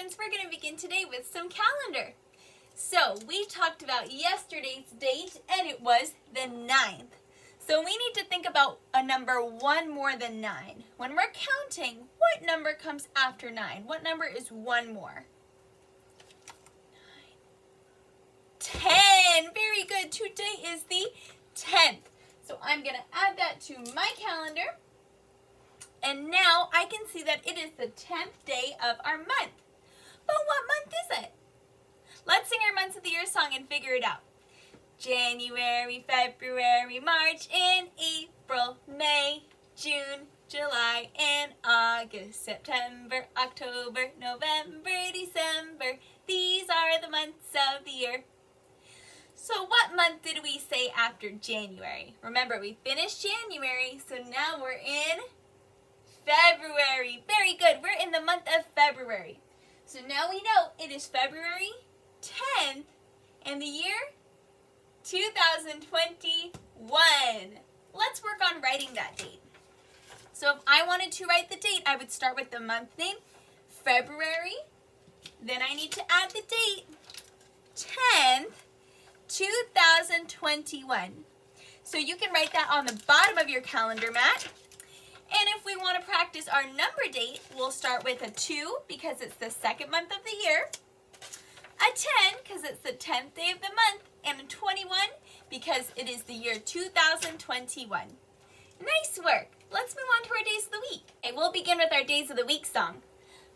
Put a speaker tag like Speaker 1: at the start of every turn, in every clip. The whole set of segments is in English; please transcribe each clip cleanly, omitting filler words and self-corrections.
Speaker 1: students, we're going to begin today with some calendar. So we talked about yesterday's date and it was the 9th. So we need to think about a number one more than 9. When we're counting, what number comes after 9? What number is one more? 10. Very good. Today is the 10th. So I'm going to add that to my calendar. And now I can see that it is the 10th day of our month. But what month is it? Let's sing our months of the year song and figure it out. January, February, March, and April, May, June, July, and August, September, October, November, December. These are the months of the year. So what month did we say after January? Remember, we finished January, so now we're in February. Very good. We're in the month of February. So now we know it is February 10th and the year 2021. Let's work on writing that date. So if I wanted to write the date, I would start with the month name, February. Then I need to add the date, 10th, 2021. So you can write that on the bottom of your calendar mat. And if we want to practice our number date, we'll start with a 2 because it's the second month of the year, a 10 because it's the 10th day of the month, and a 21 because it is the year 2021. Nice work. Let's move on to our days of the week. Okay, we'll begin with our days of the week song.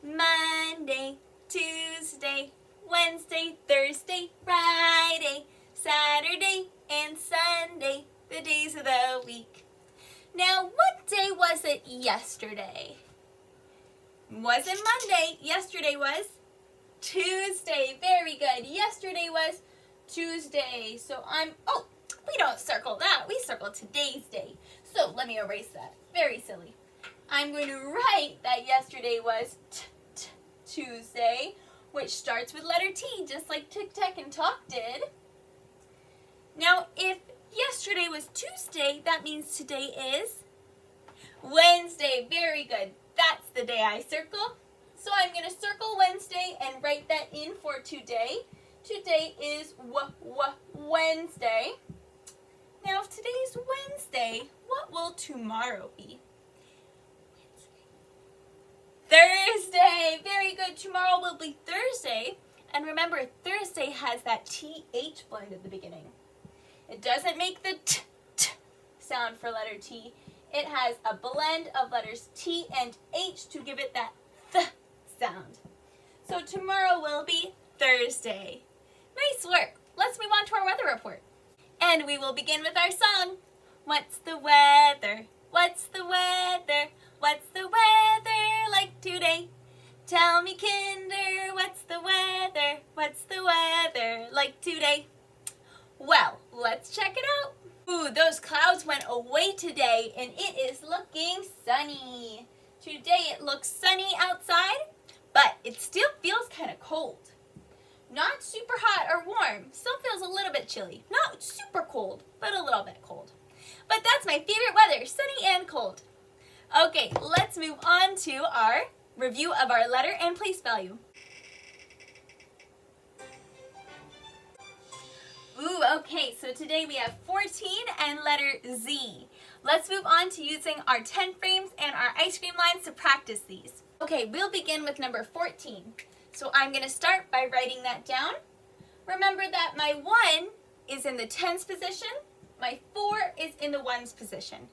Speaker 1: Monday, Tuesday, Wednesday, Thursday, Friday, Saturday, and Sunday, the days of the week. Now, what day was it yesterday? Wasn't Monday. Yesterday was Tuesday. Very good. Yesterday was Tuesday. So we don't circle that. We circle today's day. So let me erase that. Very silly. I'm going to write that yesterday was Tuesday, which starts with letter T, just like Tic Tac and Talk did. Now, if yesterday was Tuesday, that means today is Wednesday. Very good. That's the day I circle. So I'm going to circle Wednesday and write that in for today. Today is Wednesday. Now, if today's Wednesday, what will tomorrow be? Thursday. Very good. Tomorrow will be Thursday. And remember, Thursday has that TH blend at the beginning. It doesn't make the t sound for letter T. It has a blend of letters T and H to give it that th sound. So tomorrow will be Thursday. Nice work. Let's move on to our weather report. And we will begin with our song. What's the weather? What's the weather? What's the weather like today? Tell me, Kinder, what's the weather? What's the weather like today? Well, let's check it out. Ooh, those clouds went away today and it is looking sunny. Today it looks sunny outside, but it still feels kind of cold. Not super hot or warm, still feels a little bit chilly. Not super cold, but a little bit cold. But that's my favorite weather, sunny and cold. Okay, let's move on to our review of our letter and place value. Ooh, okay, so today we have 14 and letter Z. Let's move on to using our 10 frames and our ice cream lines to practice these. Okay, we'll begin with number 14. So I'm going to start by writing that down. Remember that my 1 is in the tens position, my 4 is in the ones position.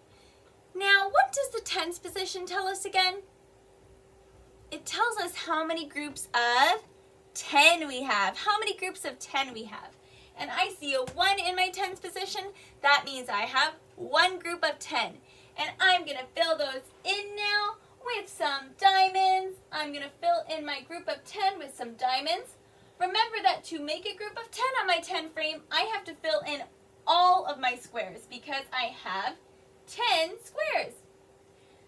Speaker 1: Now, what does the tens position tell us again? It tells us how many groups of 10 we have, how many groups of 10 we have. And I see a 1 in my tens position, that means I have one group of 10. And I'm going to fill those in now with some diamonds. I'm going to fill in my group of 10 with some diamonds. Remember that to make a group of 10 on my 10 frame, I have to fill in all of my squares because I have 10 squares.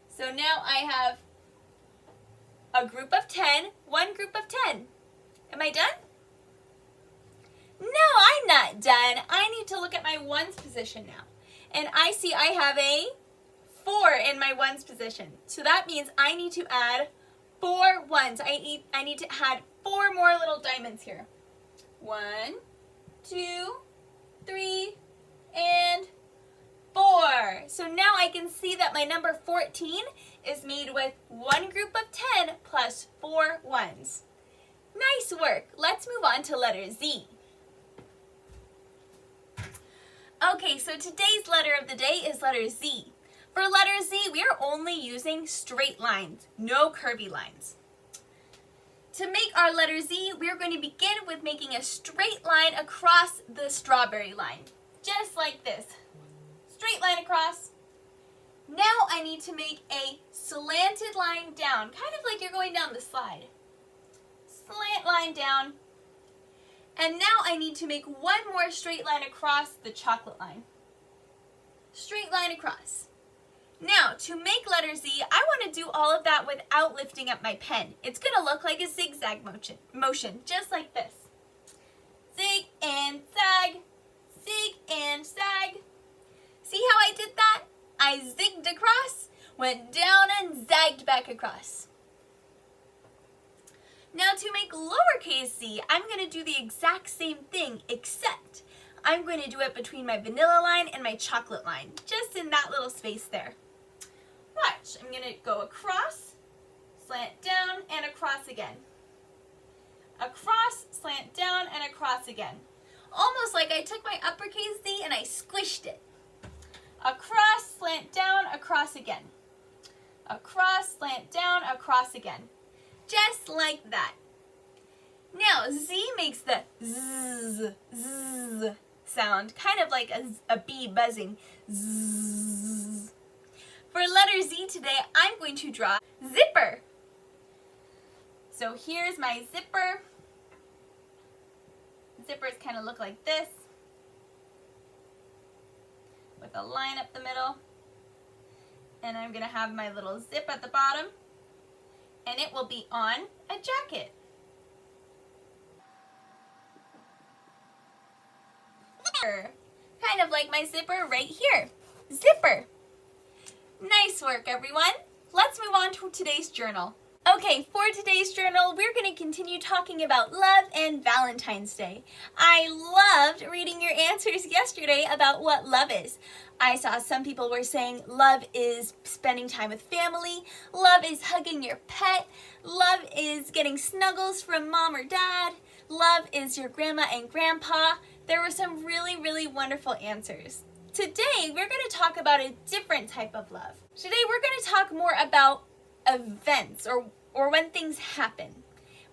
Speaker 1: So now I have a group of 10, one group of 10. Am I done? No, I'm not done. I need to look at my ones position now. And I see I have a 4 in my ones position. So that means I need to add 4 ones. I need to add 4 more little diamonds here. 1, 2, 3, and 4. So now I can see that my number 14 is made with one group of 10 plus 4 ones. Nice work. Let's move on to letter Z. Okay, so today's letter of the day is letter Z. For letter Z, we are only using straight lines, no curvy lines. To make our letter Z, we are going to begin with making a straight line across the strawberry line, just like this. Straight line across. Now I need to make a slanted line down, kind of like you're going down the slide. Slant line down. And now I need to make one more straight line across the chocolate line. Straight line across. Now, to make letter Z, I want to do all of that without lifting up my pen. It's going to look like a zigzag motion, just like this. Zig and zag, zig and zag. See how I did that? I zigged across, went down and zagged back across. Now to make lowercase z, I'm going to do the exact same thing, except I'm going to do it between my vanilla line and my chocolate line, just in that little space there. Watch, I'm going to go across, slant down, and across again. Across, slant down, and across again. Almost like I took my uppercase Z and I squished it. Across, slant down, across again. Across, slant down, across again. Just like that. Now, Z makes the zzz, zzz sound, kind of like a bee buzzing. Zzz. For letter Z today, I'm going to draw zipper. So here's my zipper. Zippers kind of look like this, with a line up the middle. And I'm going to have my little zip at the bottom, and it will be on a jacket. Zipper. Kind of like my zipper right here. Zipper. Nice work, everyone. Let's move on to today's journal. Okay, for today's journal, we're going to continue talking about love and Valentine's Day. I loved reading your answers yesterday about what love is. I saw some people were saying love is spending time with family, love is hugging your pet, love is getting snuggles from mom or dad, love is your grandma and grandpa. There were some really, really wonderful answers. Today, we're going to talk about a different type of love. Today, we're going to talk more about events or when things happen.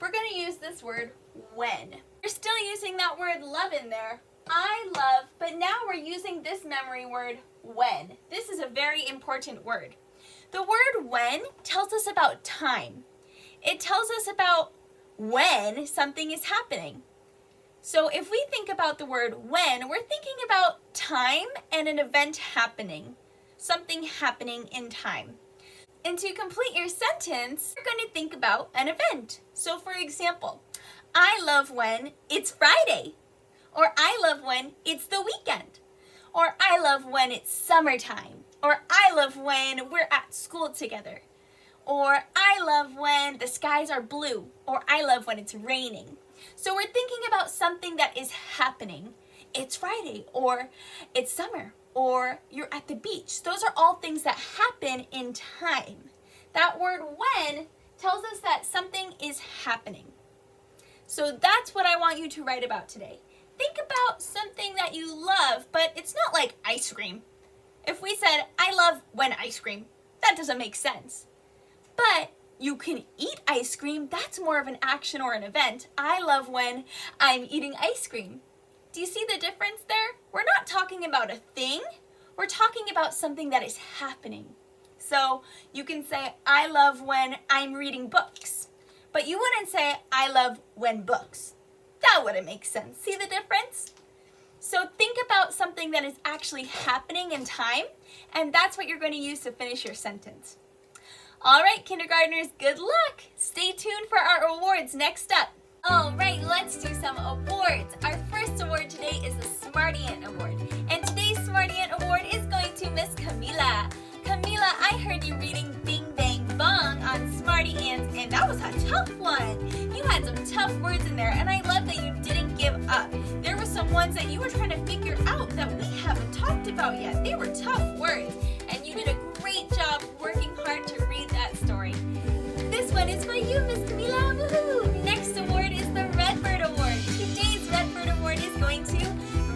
Speaker 1: We're going to use this word when. We're still using that word love in there. I love, but now we're using this memory word when. This is a very important word. The word when tells us about time. It tells us about when something is happening. So if we think about the word when, we're thinking about time and an event happening. Something happening in time. And to complete your sentence, you're going to think about an event. So for example, I love when it's Friday. Or I love when it's the weekend. Or I love when it's summertime. Or I love when we're at school together. Or I love when the skies are blue. Or I love when it's raining. So we're thinking about something that is happening. It's Friday, or it's summer, or you're at the beach. Those are all things that happen in time. That word when tells us that something is happening. So that's what I want you to write about today. Think about something that you love, but it's not like ice cream. If we said, I love when ice cream, that doesn't make sense. But you can eat ice cream, that's more of an action or an event. I love when I'm eating ice cream. Do you see the difference there? We're not talking about a thing, we're talking about something that is happening. So you can say, I love when I'm reading books, but you wouldn't say, I love when books. That wouldn't make sense. See the difference? So think about something that is actually happening in time, and that's what you're going to use to finish your sentence. All right, kindergartners, good luck. Stay tuned for our awards next up. All right, let's do some awards. Our first award today is the Smarty Ant Award. And today's Smarty Ant Award is going to Miss Camila. Camila, I heard you reading Bing Bang Bong on Smarty Ants, and that was a tough one. You had some tough words in there, and I love that you didn't give up. There were some ones that you were trying to figure out that we haven't talked about yet. They were tough words, and you did a great job working hard to read that story. This one is for you, Miss Camila. Woohoo! Next award is the Redbird Award. Today's Redbird Award is going to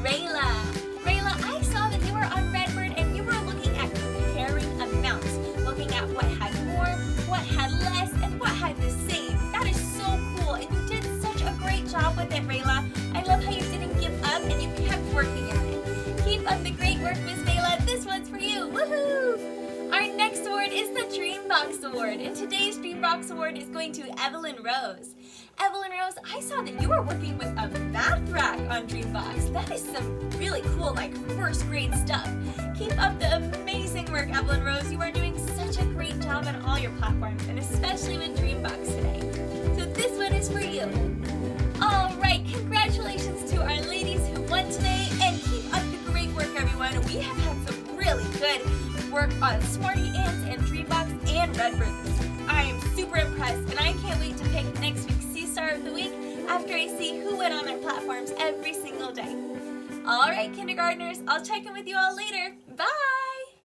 Speaker 1: Rayla. Rayla, I saw that you were on Redbird and you were looking at comparing amounts, looking at what had more, what had less, and what had the same. That is so cool, and you did such a great job with it, Rayla. I love how you didn't give up and you kept working at it. Keep up the great work, Miss Rayla. This one's for you. Woohoo! Our next award is the Dreambox Award, and today's Dreambox Award is going to Evelyn Rose. Evelyn Rose, I saw that you were working with a math rack on Dreambox. That is some really cool, like, first grade stuff. Keep up the amazing work, Evelyn Rose. You are doing such a great job on all your platforms, and especially with Dreambox today. So this one is for you. All right, congratulations to our ladies who won today, and keep up the great work, everyone. We have had some really good work on Smarty Ants and Dreambox and Redbird. I am super impressed, and I can't wait to pick next week's C-Star of the Week after I see who went on our platforms every single day. All right, kindergartners, I'll check in with you all later. Bye!